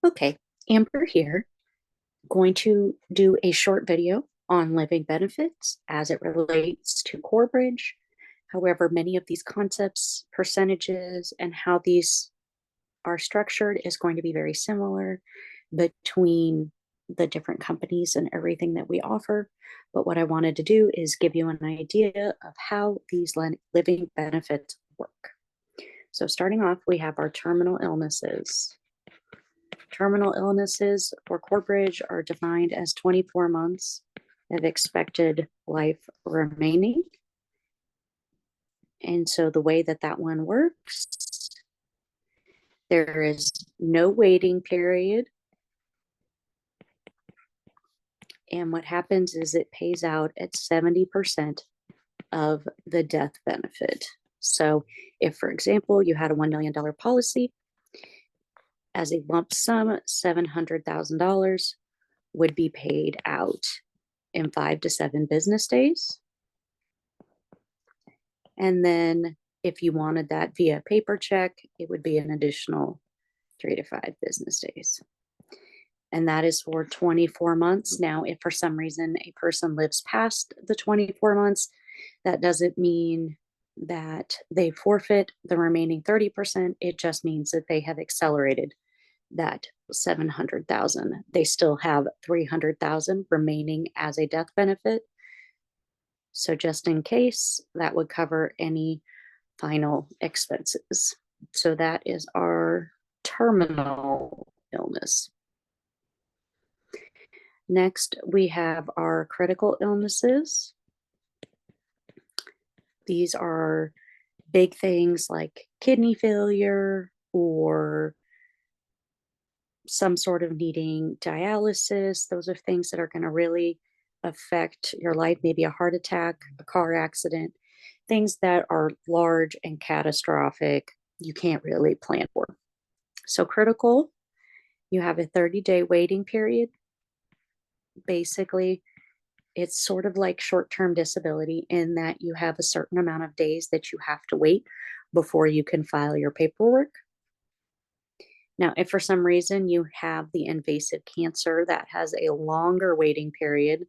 Okay, Amber here, going to do a short video on living benefits as it relates to Corebridge. However, many of these concepts, percentages, and how these are structured is going to be very similar between the different companies and everything that we offer. But what I wanted to do is give you an idea of how these living benefits work. So starting off, we have our terminal illnesses. Terminal illnesses for Corebridge are defined as 24 months of expected life remaining. And so the way that that one works, there is no waiting period. And what happens is it pays out at 70% of the death benefit. So if, for example, you had a $1 million policy, as a lump sum, $700,000 would be paid out in 5 to 7 business days. And then if you wanted that via paper check, it would be an additional 3 to 5 business days. And that is for 24 months. Now, if for some reason a person lives past the 24 months, that doesn't mean that they forfeit the remaining 30%. It just means that they have accelerated that 700,000. They still have 300,000 remaining as a death benefit. So just in case, that would cover any final expenses. So that is our terminal illness. Next, we have our critical illnesses. These are big things like kidney failure or some sort of needing dialysis. Those are things that are going to really affect your life, maybe a heart attack, a car accident, things that are large and catastrophic you can't really plan for. So critical, you have a 30-day waiting period. Basically, it's sort of like short-term disability in that you have a certain amount of days that you have to wait before you can file your paperwork. Now, if for some reason you have the invasive cancer that has a longer waiting period,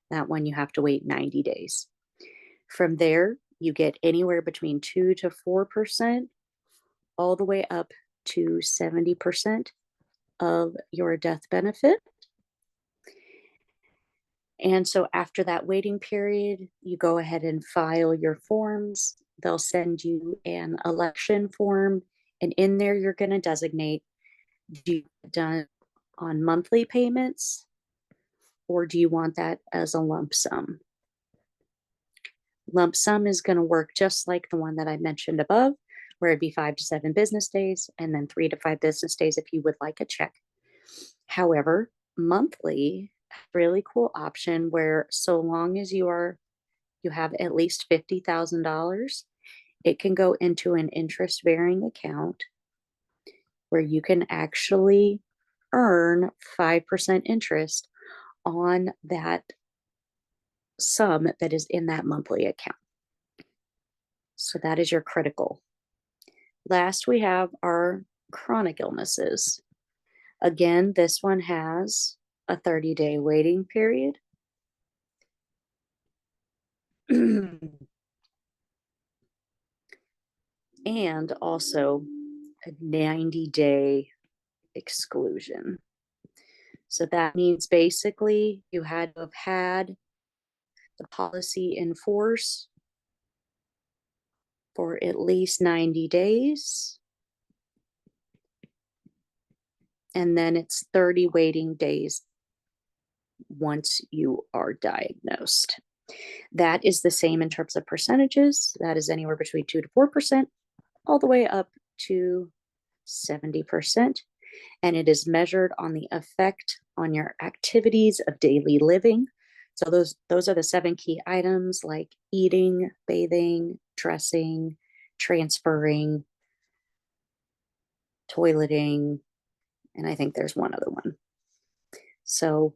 that one you have to wait 90 days. From there, you get anywhere between 2 to 4%, all the way up to 70% of your death benefit. And so after that waiting period, you go ahead and file your forms. They'll send you an election form, and in there you're going to designate, do you want it done on monthly payments, or do you want that as a lump sum? Lump sum is going to work just like the one that I mentioned above, where it'd be 5 to 7 business days and then 3 to 5 business days if you would like a check. However, monthly, really cool option where so long as you have at least $50,000, it can go into an interest bearing account where you can actually earn 5% interest on that sum that is in that monthly account. So that is your critical. Last, we have our chronic illnesses. Again, this one has a 30-day waiting period. And also a 90-day exclusion. So that means basically you had to have had the policy in force for at least 90 days. And then it's 30 waiting days once you are diagnosed. That is the same in terms of percentages. That is anywhere between 2 to 4%, all the way up to 70%. And it is measured on the effect on your activities of daily living. So those are the 7 key items like eating, bathing, dressing, transferring, toileting, and I think there's one other one. So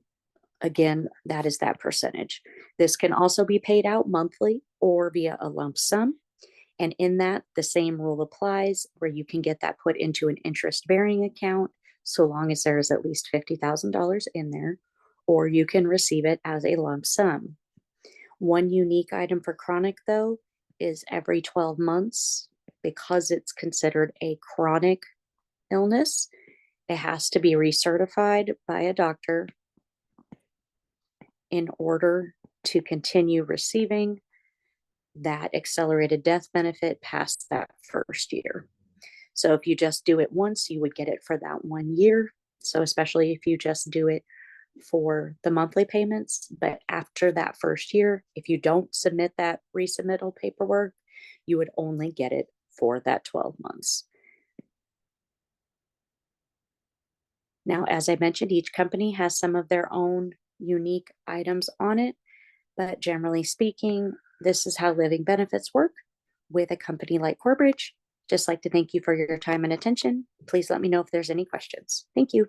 again, that is that percentage. This can also be paid out monthly or via a lump sum. And in that, the same rule applies where you can get that put into an interest bearing account. so long as there is at least $50,000 in there, or you can receive it as a lump sum. One unique item for chronic, though, is every 12 months, because it's considered a chronic illness, it has to be recertified by a doctor in order to continue receiving that accelerated death benefit past that first year. So if you just do it once, you would get it for that 1 year. So especially if you just do it for the monthly payments, but after that first year, if you don't submit that resubmittal paperwork, you would only get it for that 12 months. Now, as I mentioned, each company has some of their own unique items on it, but generally speaking, this is how living benefits work with a company like Corbridge. Just like to thank you for your time and attention. Please let me know if there's any questions. Thank you.